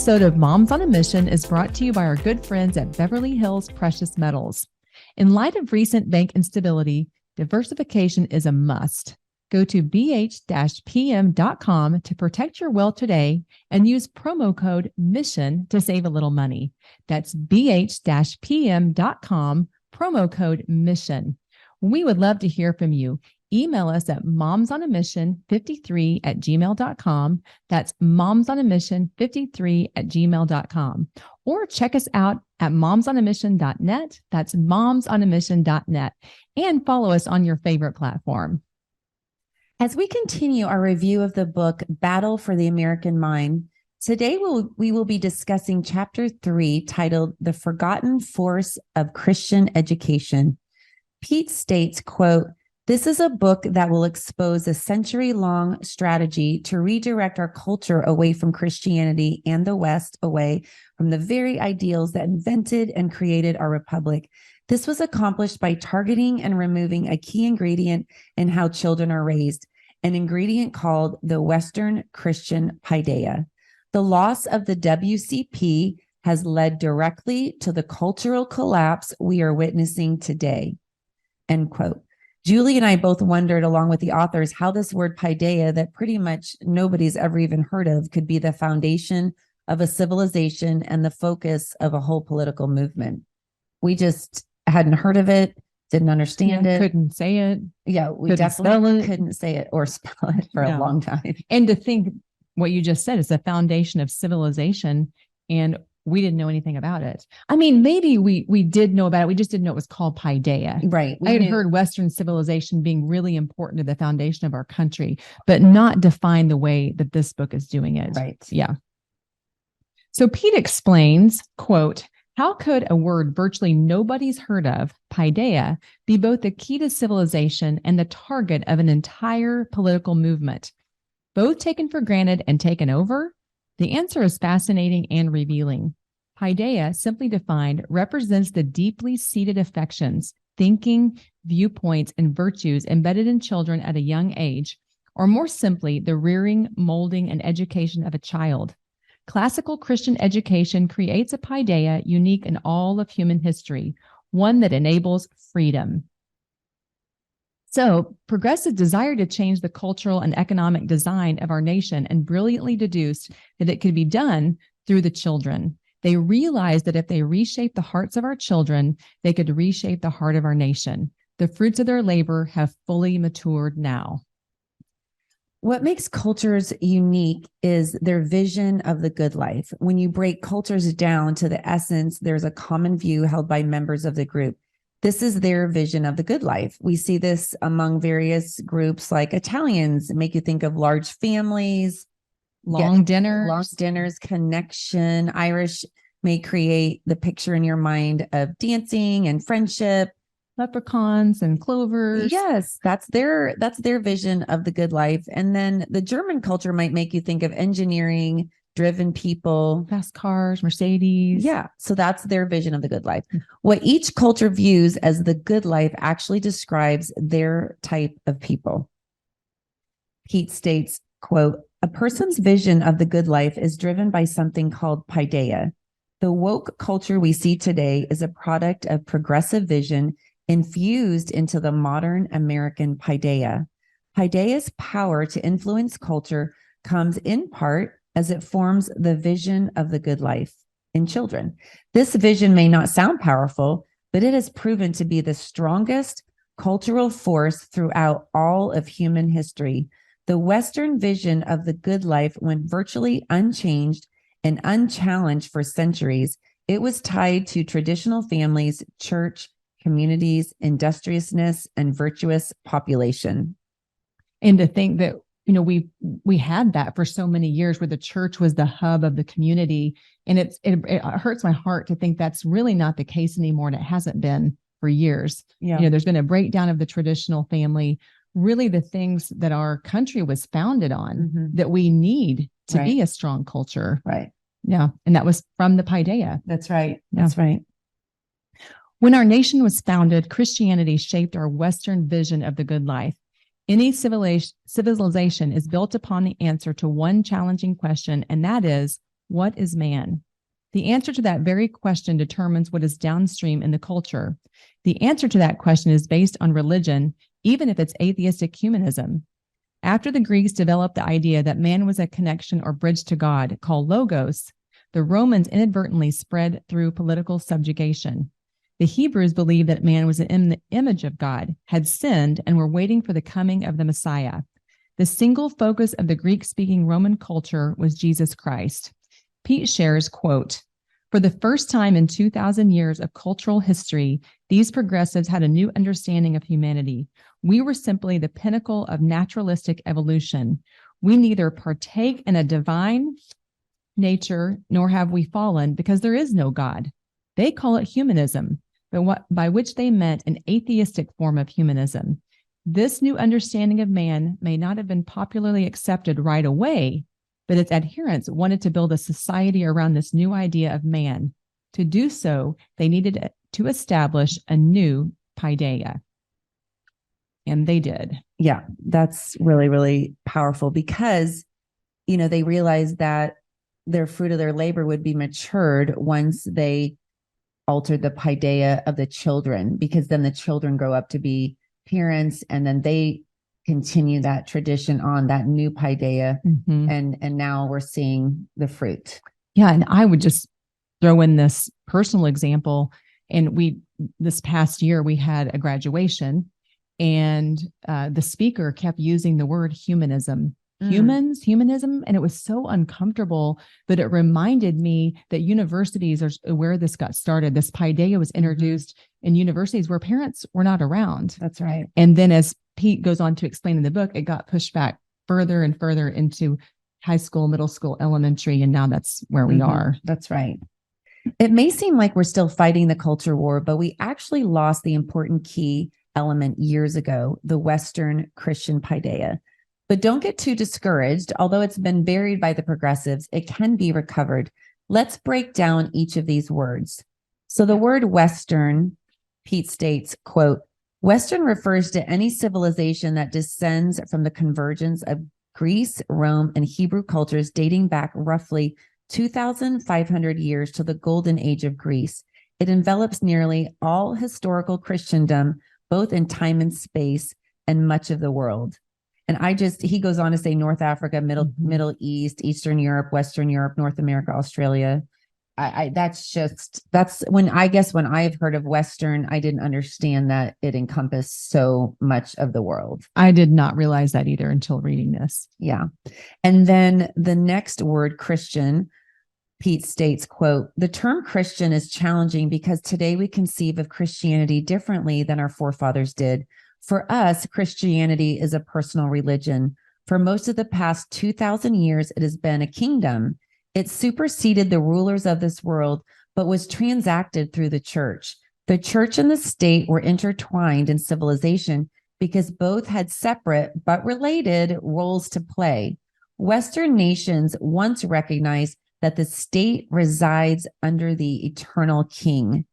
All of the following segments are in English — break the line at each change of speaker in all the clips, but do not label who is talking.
episode of Moms on a Mission is brought to you by our good friends at Beverly Hills Precious Metals. In light of recent bank instability, diversification is a must. Go to bh-pm.com to protect your wealth today and use promo code MISSION to save a little money. That's bh-pm.com, promo code MISSION. We would love to hear from you. Email us at momsonamission53@gmail.com. That's momsonamission53@gmail.com. Or check us out at momsonamission.net. That's momsonamission.net. And follow us on your favorite platform.
As we continue our review of the book, Battle for the American Mind, today we will be discussing Chapter 3, titled The Forgotten Force of Christian Education. Pete states, quote, "This is a book that will expose a century-long strategy to redirect our culture away from Christianity and the West away from the very ideals that invented and created our republic. This was accomplished by targeting and removing a key ingredient in how children are raised, an ingredient called the Western Christian paideia. The loss of the WCP has led directly to the cultural collapse we are witnessing today." End quote. Julie and I both wondered, along with the authors, how this word paideia that pretty much nobody's ever even heard of could be the foundation of a civilization and the focus of a whole political movement. We just hadn't heard of it, didn't understand it.
Couldn't say it.
Yeah, we definitely couldn't say it or spell it for a long time.
And to think what you just said is the foundation of civilization, and we didn't know anything about it. I mean, maybe we did know about it. We just didn't know it was called paideia.
Right.
I had heard Western civilization being really important to the foundation of our country, but not define the way that this book is doing it.
Right.
Yeah. So Pete explains, quote, "How could a word virtually nobody's heard of, paideia, be both the key to civilization and the target of an entire political movement, both taken for granted and taken over? The answer is fascinating and revealing. Paideia, simply defined, represents the deeply seated affections, thinking, viewpoints, and virtues embedded in children at a young age, or more simply, the rearing, molding, and education of a child. Classical Christian education creates a paideia unique in all of human history, one that enables freedom." So, progressives desire to change the cultural and economic design of our nation and brilliantly deduced that it could be done through the children. They realized that if they reshape the hearts of our children, they could reshape the heart of our nation. The fruits of their labor have fully matured now.
What makes cultures unique is their vision of the good life. When you break cultures down to the essence, there's a common view held by members of the group. This is their vision of the good life. We see this among various groups, like Italians make you think of large families,
long dinners,
connection. Irish may create the picture in your mind of dancing and friendship.
Leprechauns and clovers.
Yes, that's their vision of the good life. And then the German culture might make you think of engineering, driven people,
fast cars, Mercedes.
Yeah, so that's their vision of the good life. What each culture views as the good life actually describes their type of people. Pete states, quote, "A person's vision of the good life is driven by something called paideia. The woke culture we see today is a product of progressive vision infused into the modern American paideia. Paideia's power to influence culture comes in part as it forms the vision of the good life in children. This vision may not sound powerful, but it has proven to be the strongest cultural force throughout all of human history. The Western vision of the good life went virtually unchanged and unchallenged for centuries. It was tied to traditional families, church, communities, industriousness, and virtuous population."
And to think that, we had that for so many years, where the church was the hub of the community. And it hurts my heart to think that's really not the case anymore. And it hasn't been for years.
Yeah.
There's been a breakdown of the traditional family, really the things that our country was founded on, that we need to be a strong culture.
Right.
Yeah. And that was from the paideia.
That's right. That's right.
When our nation was founded, Christianity shaped our Western vision of the good life. Any civilization is built upon the answer to one challenging question, and that is, What is man? The answer to that very question determines what is downstream in the culture. The answer to that question is based on religion, even if it's atheistic humanism. After the Greeks developed the idea that man was a connection or bridge to God, called logos, the Romans inadvertently spread through political subjugation. The Hebrews believed that man was in the image of God, had sinned, and were waiting for the coming of the Messiah. The single focus of the Greek-speaking Roman culture was Jesus Christ. Pete shares, quote, "For the first time in 2,000 years of cultural history, these progressives had a new understanding of humanity. We were simply the pinnacle of naturalistic evolution. We neither partake in a divine nature, nor have we fallen, because there is no God. They call it humanism, but by which they meant an atheistic form of humanism. This new understanding of man may not have been popularly accepted right away, but its adherents wanted to build a society around this new idea of man. To do so, they needed to establish a new paideia." And they did.
Yeah, that's really, really powerful because, they realized that their fruit of their labor would be matured once they altered the paideia of the children, because then the children grow up to be parents, and then they continue that tradition on that new paideia.
Mm-hmm.
And now we're seeing the fruit.
Yeah. And I would just throw in this personal example. And this past year, we had a graduation, and the speaker kept using the word humanism. Humanism. And it was so uncomfortable, but it reminded me that universities are where this got started. This paideia was introduced in universities where parents were not around.
That's right.
And then, as Pete goes on to explain in the book, it got pushed back further and further into high school, middle school, elementary, and now that's where we are.
That's right. It may seem like we're still fighting the culture war, but we actually lost the important key element years ago, the Western Christian paideia. But don't get too discouraged. Although it's been buried by the progressives, it can be recovered. Let's break down each of these words. So the word Western, Pete states, quote, "Western refers to any civilization that descends from the convergence of Greece, Rome, and Hebrew cultures dating back roughly 2,500 years to the golden age of Greece. It envelops nearly all historical Christendom, both in time and space, and much of the world." And he goes on to say North Africa, Middle East, Eastern Europe, Western Europe, North America, Australia. That's when I've heard of Western, I didn't understand that it encompassed so much of the world.
I did not realize that either until reading this.
Yeah. And then the next word, Christian, Pete states, quote, "The term Christian is challenging because today we conceive of Christianity differently than our forefathers did. For us, Christianity is a personal religion. For most of the past 2,000 years, it has been a kingdom. It superseded the rulers of this world, but was transacted through the church. The church and the state were intertwined in civilization because both had separate but related roles to play. Western nations once recognized that the state resides under the eternal king.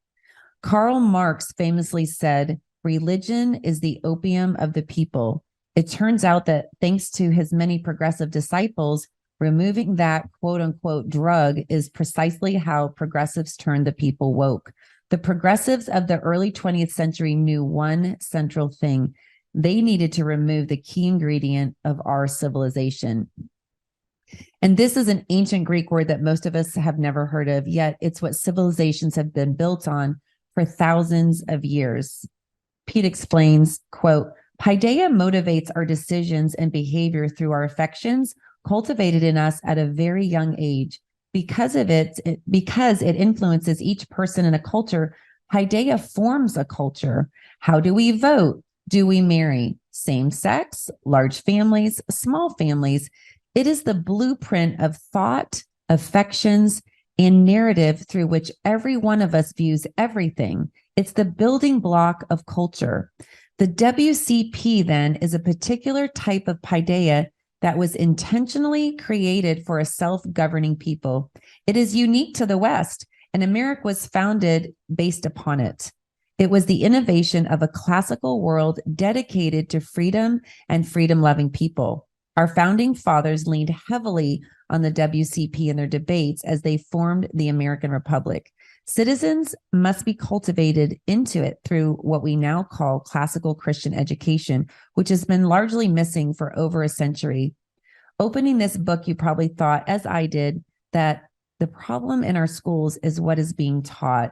Karl Marx famously said, 'Religion is the opium of the people.' It turns out that thanks to his many progressive disciples, removing that quote unquote drug is precisely how progressives turned the people woke. The progressives of the early 20th century knew one central thing. They needed to remove the key ingredient of our civilization." And this is an ancient Greek word that most of us have never heard of, yet it's what civilizations have been built on for thousands of years. Pete explains, quote, "Paideia motivates our decisions and behavior through our affections cultivated in us at a very young age. Because it influences each person in a culture, paideia forms a culture. How do we vote? Do we marry? Same sex, large families, small families. It is the blueprint of thought, affections, and narrative through which every one of us views everything. It's the building block of culture. The WCP then is a particular type of paideia that was intentionally created for a self-governing people. It is unique to the West, and America was founded based upon it. It was the innovation of a classical world dedicated to freedom and freedom-loving people. Our founding fathers leaned heavily on the WCP in their debates as they formed the American Republic. Citizens must be cultivated into it through what we now call classical Christian education, which has been largely missing for over a century. Opening this book, you probably thought, as I did, that the problem in our schools is what is being taught.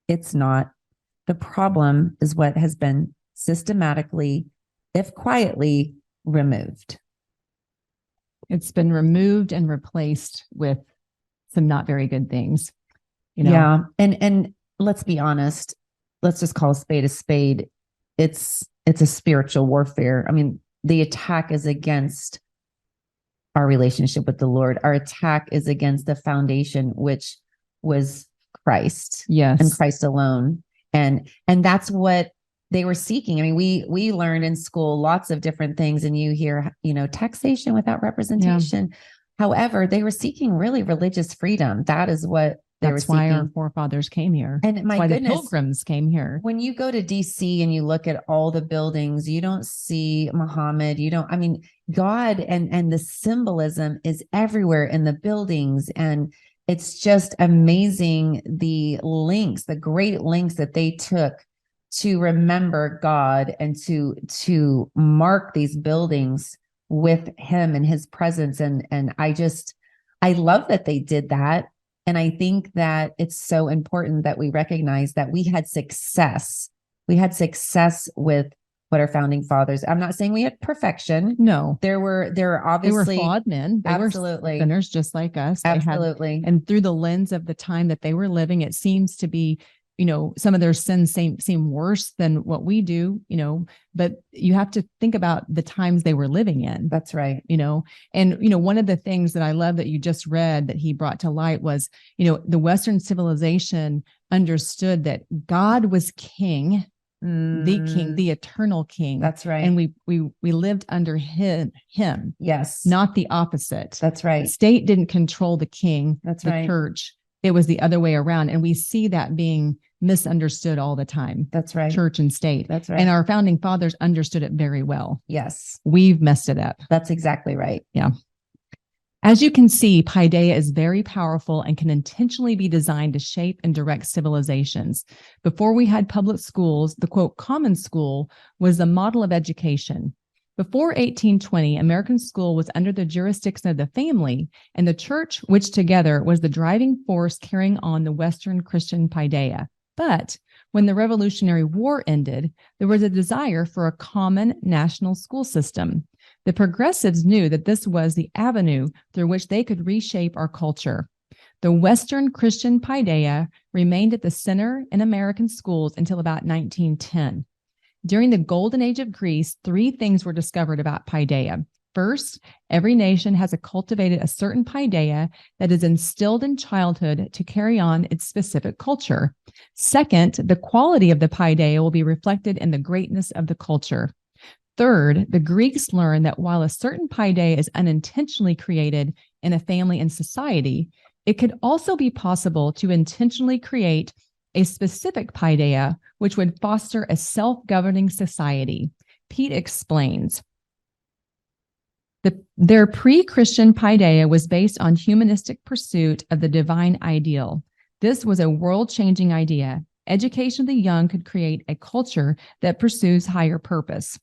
It's not. The problem is what has been systematically, if quietly, removed.
It's been removed and replaced with some not very good things.
Yeah. And let's be honest. Let's just call a spade a spade. It's a spiritual warfare. I mean, the attack is against our relationship with the Lord. Our attack is against the foundation, which was Christ.
Yes.
And Christ alone. And that's what they were seeking. I mean, we learned in school lots of different things, and you hear, taxation without representation. Yeah. However, they were seeking really religious freedom. That is what they were seeking.
That's why our forefathers came here.
And
that's why the pilgrims came here.
When you go to DC and you look at all the buildings, you don't see Muhammad. God and the symbolism is everywhere in the buildings. And it's just amazing the great lengths that they took to remember God and to mark these buildings with him and his presence. And I love that they did that. And I think that it's so important that we recognize that we had success. We had success with what our founding fathers. I'm not saying we had perfection.
No,
there were obviously
they were flawed men. They
absolutely
were sinners just like us.
Absolutely.
And through the lens of the time that they were living, it seems to be, some of their sins seem worse than what we do, but you have to think about the times they were living in.
That's right.
And, one of the things that I love that you just read that he brought to light was, the Western civilization understood that God was king, the king, the eternal king.
That's right.
And we lived under him.
Yes.
Not the opposite.
That's right.
The state didn't control the king.
That's
the
right.
Church. It was the other way around. And we see that being misunderstood all the time.
That's right.
Church and state.
That's right.
And our founding fathers understood it very well.
Yes.
We've messed it up.
That's exactly right.
Yeah. As you can see, paideia is very powerful and can intentionally be designed to shape and direct civilizations. Before we had public schools, the quote, common school was the model of education. Before 1820, American school was under the jurisdiction of the family and the church, which together was the driving force carrying on the Western Christian paideia. But when the Revolutionary War ended, there was a desire for a common national school system. The progressives knew that this was the avenue through which they could reshape our culture. The Western Christian paideia remained at the center in American schools until about 1910. During the golden age of Greece, 3 things were discovered about paideia. First, every nation has cultivated a certain paideia that is instilled in childhood to carry on its specific culture. Second, the quality of the paideia will be reflected in the greatness of the culture. Third, the Greeks learned that while a certain paideia is unintentionally created in a family and society, it could also be possible to intentionally create a specific paideia, which would foster a self-governing society. Pete explains. Their pre-Christian paideia was based on humanistic pursuit of the divine ideal. This was a world-changing idea. Education of the young could create a culture that pursues higher purpose.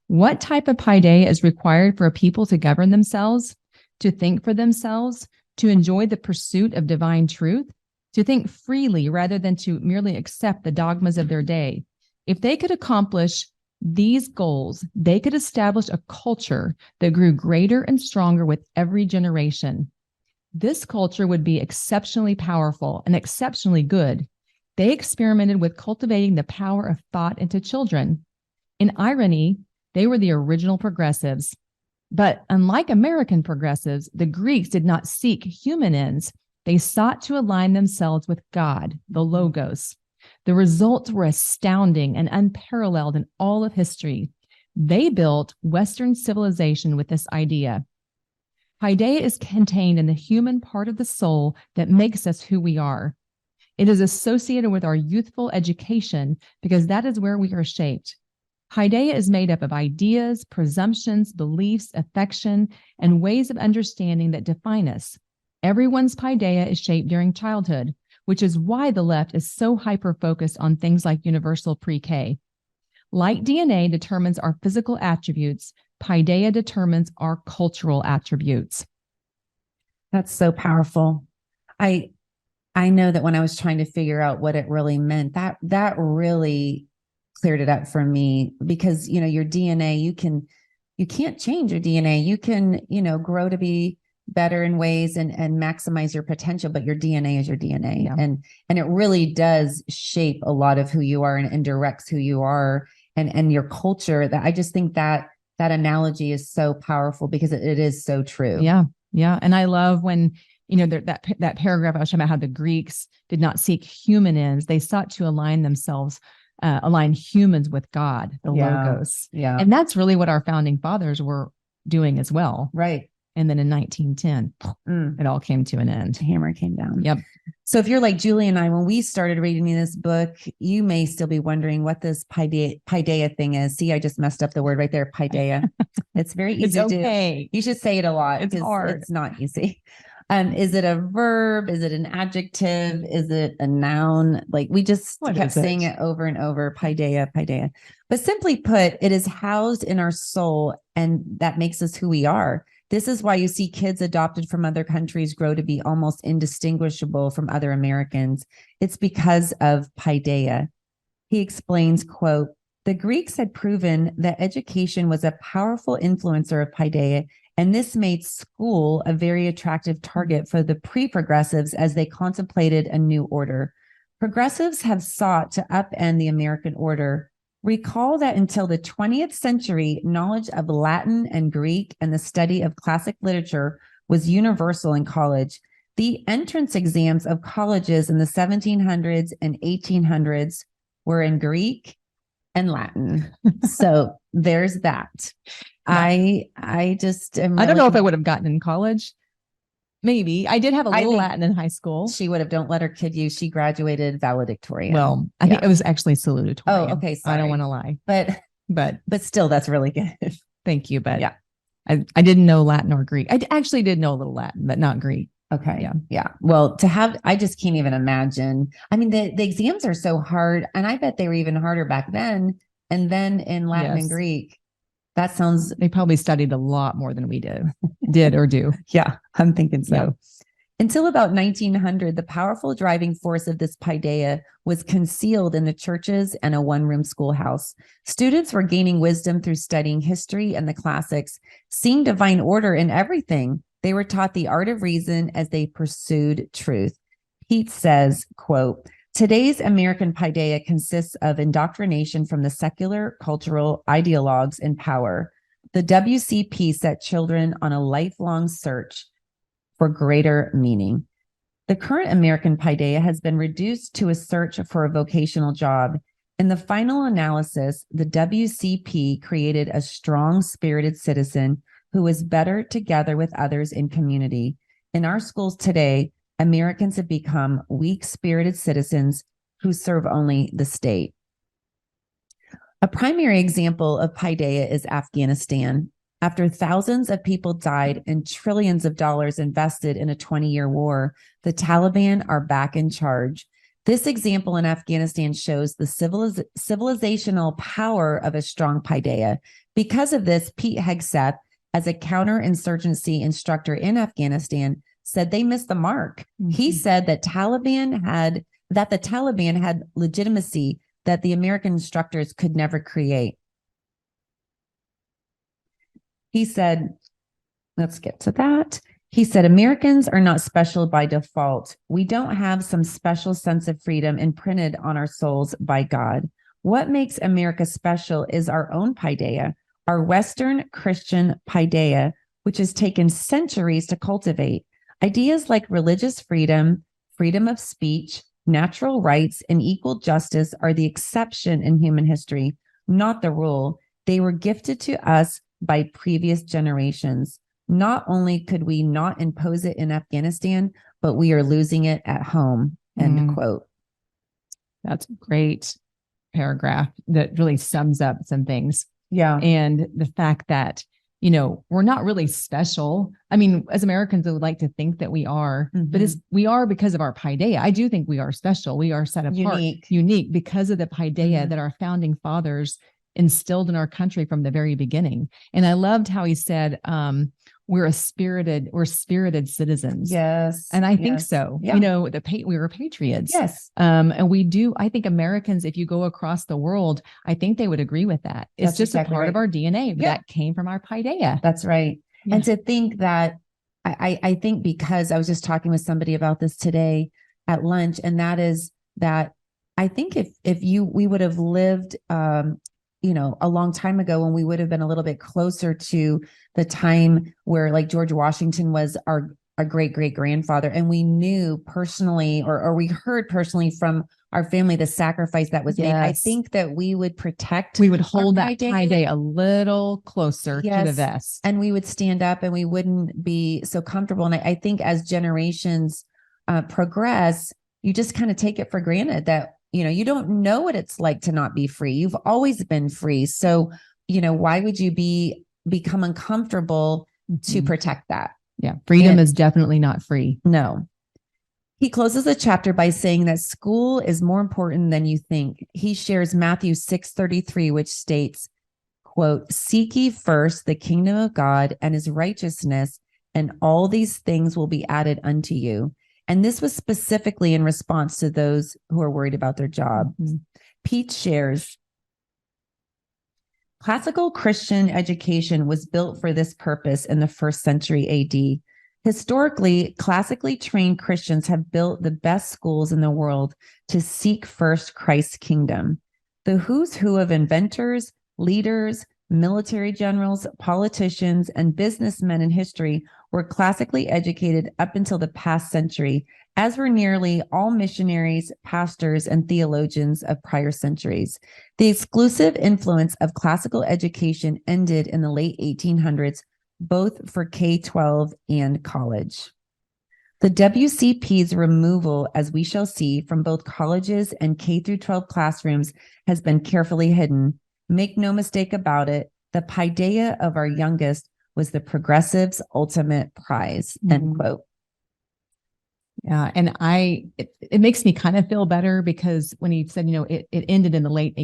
What type of paideia is required for a people to govern themselves, to think for themselves, to enjoy the pursuit of divine truth, to think freely rather than to merely accept the dogmas of their day? If they could accomplish these goals, they could establish a culture that grew greater and stronger with every generation. This culture would be exceptionally powerful and exceptionally good. They experimented with cultivating the power of thought into children. In irony, they were the original progressives. But unlike American progressives, the Greeks did not seek human ends. They sought to align themselves with God, the Logos. The results were astounding and unparalleled in all of history. They built Western civilization with this idea. Paideia is contained in the human part of the soul that makes us who we are. It is associated with our youthful education because that is where we are shaped. Paideia is made up of ideas, presumptions, beliefs, affection, and ways of understanding that define us. Everyone's paideia is shaped during childhood, which is why the left is so hyper-focused on things like universal pre-K. Like DNA determines our physical attributes, paideia determines our cultural attributes.
That's so powerful. I know that when I was trying to figure out what it really meant, that really cleared it up for me, because, your DNA, you can't change your DNA. You can, grow to be better in ways and maximize your potential, but your DNA is your DNA.
Yeah.
And it really does shape a lot of who you are and directs who you are and your culture. That I just think that analogy is so powerful because it is so true.
Yeah. Yeah. And I love when, that paragraph I was talking about how the Greeks did not seek human ends. They sought to align themselves, align humans with God, the Logos.
Yeah.
And that's really what our founding fathers were doing as well.
Right.
And then in 1910, it all came to an end.
The hammer came down.
Yep.
So if you're like Julie and I, when we started reading this book, you may still be wondering what this paideia thing is. See, I just messed up the word right there, paideia. It's very easy to do. You should say it a lot.
It's hard.
It's not easy. Is it a verb? Is it an adjective? Is it a noun? Like we just kept saying it over and over, paideia. But simply put, it is housed in our soul, and that makes us who we are. This is why you see kids adopted from other countries grow to be almost indistinguishable from other Americans. It's because of paideia. He explains, quote, "The Greeks had proven that education was a powerful influencer of paideia, and this made school a very attractive target for the pre-progressives as they contemplated a new order. Progressives have sought to upend the American order. Recall that until the 20th century, knowledge of Latin and Greek and the study of classic literature was universal in college. The entrance exams of colleges in the 1700s and 1800s were in Greek and Latin." So there's that. I just am
I don't know if I would have gotten in college. Maybe. I did have a little Latin in high school.
She would have. Don't let her kid you. She graduated valedictorian.
Well, I think it was actually salutatorian.
Oh, okay. Sorry.
I don't want to lie.
But still, that's really good.
Thank you. But yeah, I didn't know Latin or Greek. I actually did know a little Latin, but not Greek.
Okay. Yeah. Well, I just can't even imagine. I mean, the exams are so hard, and I bet they were even harder back then. And then in Latin and Greek, they probably studied a lot more than we did or do. Yeah, I'm thinking so. Yeah. Until about 1900, the powerful driving force of this paideia was concealed in the churches and a one-room schoolhouse. Students were gaining wisdom through studying history and the classics, seeing divine order in everything. They were taught the art of reason as they pursued truth. Pete says, quote, "Today's American paideia consists of indoctrination from the secular, cultural ideologues in power. The WCP set children on a lifelong search for greater meaning. The current American paideia has been reduced to a search for a vocational job. In the final analysis, the WCP created a strong-spirited citizen who is better together with others in community. In our schools today, Americans have become weak-spirited citizens who serve only the state." A primary example of paideia is Afghanistan. After thousands of people died and trillions of dollars invested in a 20-year war, the Taliban are back in charge. This example in Afghanistan shows the civilizational power of a strong paideia. Because of this, Pete Hegseth, as a counterinsurgency instructor in Afghanistan, said they missed the mark. Mm-hmm. He said that the Taliban had legitimacy that the American instructors could never create. He said, let's get to that. He said, "Americans are not special by default. We don't have some special sense of freedom imprinted on our souls by God. What makes America special is our own paideia, our Western Christian paideia, which has taken centuries to cultivate. Ideas like religious freedom, freedom of speech, natural rights, and equal justice are the exception in human history, not the rule. They were gifted to us by previous generations. Not only could we not impose it in Afghanistan, but we are losing it at home." End quote.
That's great. paragraph that really sums up some things.
Yeah.
And the fact that, you know, we're not really special. I mean, as Americans, we would like to think that we are, but we are because of our paideia. I do think we are special. We are set apart, unique because of the paideia that our founding fathers instilled in our country from the very beginning. And I loved how he said, we're spirited citizens.
Yes.
And I think so.
Yeah.
You know, we were patriots.
Yes.
And we do, I think Americans, if you go across the world, I think they would agree with that. It's
That's
just
exactly
a part
right.
of our DNA that came from our paideia.
That's right.
Yeah.
And to think that, I think because I was just talking with somebody about this today at lunch, and that is that I think if we would have lived, you know, a long time ago, when we would have been a little bit closer to the time where like George Washington was our great grandfather, and we knew personally, or we heard personally from our family the sacrifice that was made. I think that we would
hold that paideia a little closer to the vest,
and we would stand up, and we wouldn't be so comfortable. And I think as generations progress, you just kind of take it for granted that, you know, you don't know what it's like to not be free. You've always been free. So, you know, why would you become uncomfortable to protect that?
Yeah. Freedom is definitely not free.
No. He closes the chapter by saying that school is more important than you think. He shares Matthew 6:33, which states, quote, "Seek ye first the kingdom of God and his righteousness, and all these things will be added unto you." And this was specifically in response to those who are worried about their job. Pete shares, classical Christian education was built for this purpose in the 1st century AD. Historically, classically trained Christians have built the best schools in the world to seek first Christ's kingdom. The who's who of inventors, leaders, military generals, politicians, and businessmen in history were classically educated up until the past century, as were nearly all missionaries, pastors, and theologians of prior centuries. The exclusive influence of classical education ended in the late 1800s, both for K-12 and college. The WCP's removal, as we shall see, from both colleges and K-12 classrooms has been carefully hidden. Make no mistake about it, the paideia of our youngest was the progressives' ultimate prize, end quote.
Yeah. And it makes me kind of feel better, because when he said, you know, it ended in the late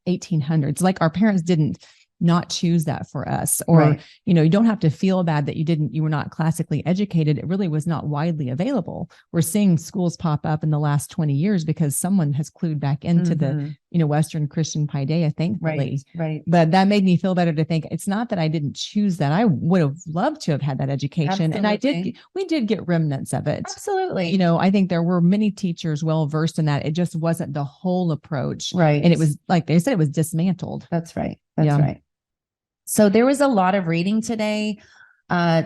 1800s, like our parents didn't not choose that for us, or, you know, you don't have to feel bad that you were not classically educated. It really was not widely available. We're seeing schools pop up in the last 20 years because someone has clued back into the, you know, Western Christian paideia, thankfully.
Right.
But that made me feel better to think it's not that I didn't choose that. I would have loved to have had that education.
Absolutely.
And we did get remnants of it.
Absolutely.
You know, I think there were many teachers well versed in that. It just wasn't the whole approach.
Right.
And it was, like they said, it was dismantled.
That's right. That's right. So there was a lot of reading today.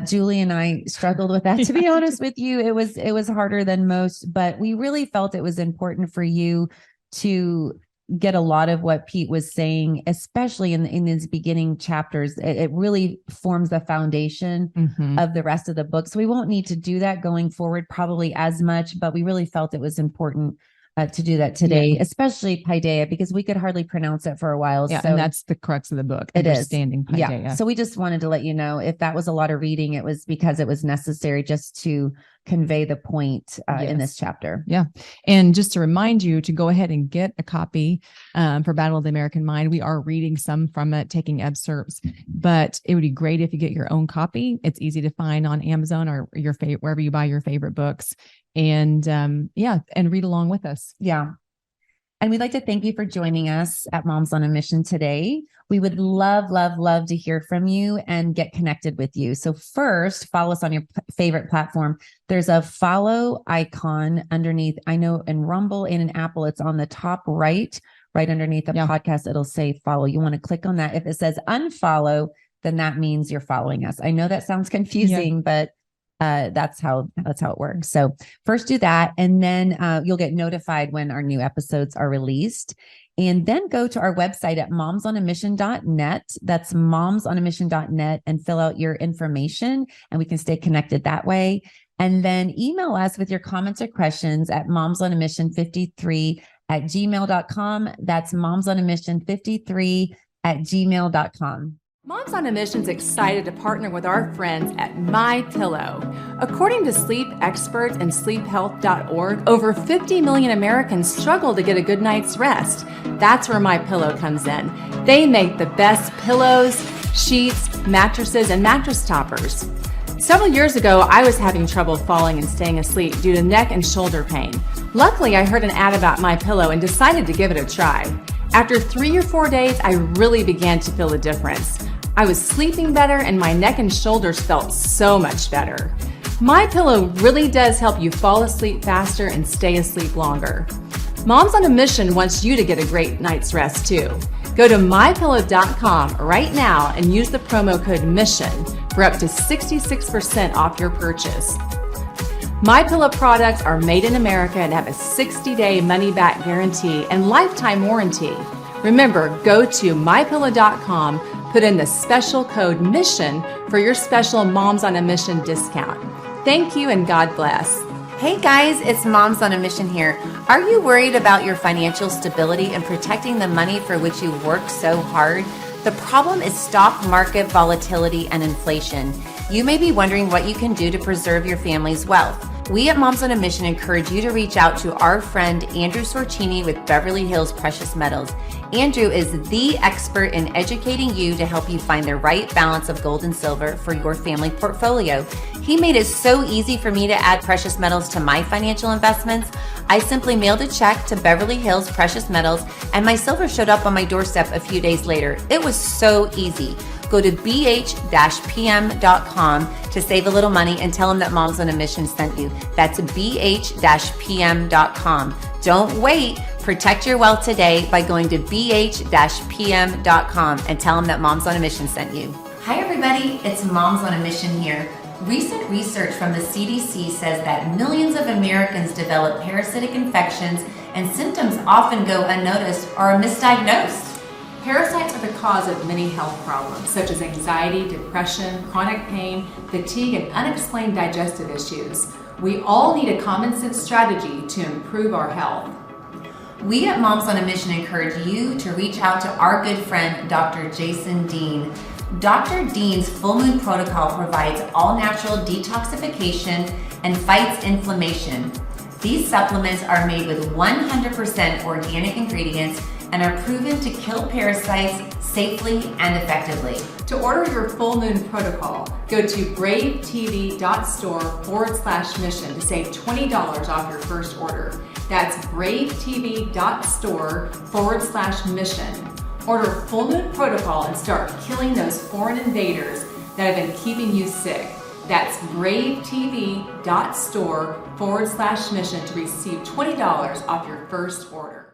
Julie and I struggled with that, to be honest with you. It was harder than most, but we really felt it was important for you to get a lot of what Pete was saying, especially in his beginning chapters. It really forms the foundation of the rest of the book. So we won't need to do that going forward probably as much, but we really felt it was important to do that today, especially paideia, because we could hardly pronounce it for a while.
Yeah,
so
and that's the crux of the book, understanding paideia.
Yeah. So we just wanted to let you know, if that was a lot of reading, it was because it was necessary just to convey the point in this chapter.
Yeah. And just to remind you to go ahead and get a copy for Battle of the American Mind. We are reading some from it, taking excerpts, but it would be great if you get your own copy. It's easy to find on Amazon or your favorite, wherever you buy your favorite books. And and read along with us.
Yeah. And we'd like to thank you for joining us at Moms on a Mission today. We would love to hear from you and get connected with you. So first, follow us on your favorite platform. There's a follow icon underneath. I know in Rumble and in Apple, it's on the top right underneath the podcast. It'll say follow. You want to click on that. If it says unfollow, then that means you're following us. I know that sounds confusing, but that's how it works. So first do that, and then you'll get notified when our new episodes are released. And then go to our website at momsonamission.net. That's momsonamission.net, and fill out your information, and we can stay connected that way. And then email us with your comments or questions at momsonamission53 @gmail.com. That's Moms on a Mission 53 @gmail.com.
Moms on a Mission is excited to partner with our friends at MyPillow. According to sleep experts and sleephealth.org, over 50 million Americans struggle to get a good night's rest. That's where MyPillow comes in. They make the best pillows, sheets, mattresses, and mattress toppers. Several years ago, I was having trouble falling and staying asleep due to neck and shoulder pain. Luckily, I heard an ad about MyPillow and decided to give it a try. After 3 or 4 days, I really began to feel a difference. I was sleeping better and my neck and shoulders felt so much better. MyPillow really does help you fall asleep faster and stay asleep longer. Moms on a Mission wants you to get a great night's rest too. Go to mypillow.com right now and use the promo code MISSION for up to 66% off your purchase. MyPillow products are made in America and have a 60-day money-back guarantee and lifetime warranty. Remember, go to mypillow.com, put in the special code MISSION for your special Moms on a Mission discount. Thank you and God bless.
Hey guys, it's Moms on a Mission here. Are you worried about your financial stability and protecting the money for which you work so hard? The problem is stock market volatility and inflation. You may be wondering what you can do to preserve your family's wealth. We at Moms on a Mission encourage you to reach out to our friend Andrew Sorcini with Beverly Hills Precious Metals. Andrew is the expert in educating you to help you find the right balance of gold and silver for your family portfolio. He made it so easy for me to add precious metals to my financial investments. I simply mailed a check to Beverly Hills Precious Metals and my silver showed up on my doorstep a few days later. It was so easy. Go to bh-pm.com to save a little money and tell them that Moms on a Mission sent you. That's bh-pm.com. Don't wait. Protect your wealth today by going to bh-pm.com and tell them that Moms on a Mission sent you. Hi everybody, it's Moms on a Mission here. Recent research from the CDC says that millions of Americans develop parasitic infections and symptoms often go unnoticed or are misdiagnosed.
Parasites are the cause of many health problems, such as anxiety, depression, chronic pain, fatigue, and unexplained digestive issues. We all need a common sense strategy to improve our health.
We at Moms on a Mission encourage you to reach out to our good friend, Dr. Jason Dean. Dr. Dean's Full Moon Protocol provides all-natural detoxification and fights inflammation. These supplements are made with 100% organic ingredients and are proven to kill parasites safely and effectively.
To order your Full Moon Protocol, go to bravetv.store/mission to save $20 off your first order. That's bravetv.store/mission. Order Full Moon Protocol and start killing those foreign invaders that have been keeping you sick. That's bravetv.store/mission to receive $20 off your first order.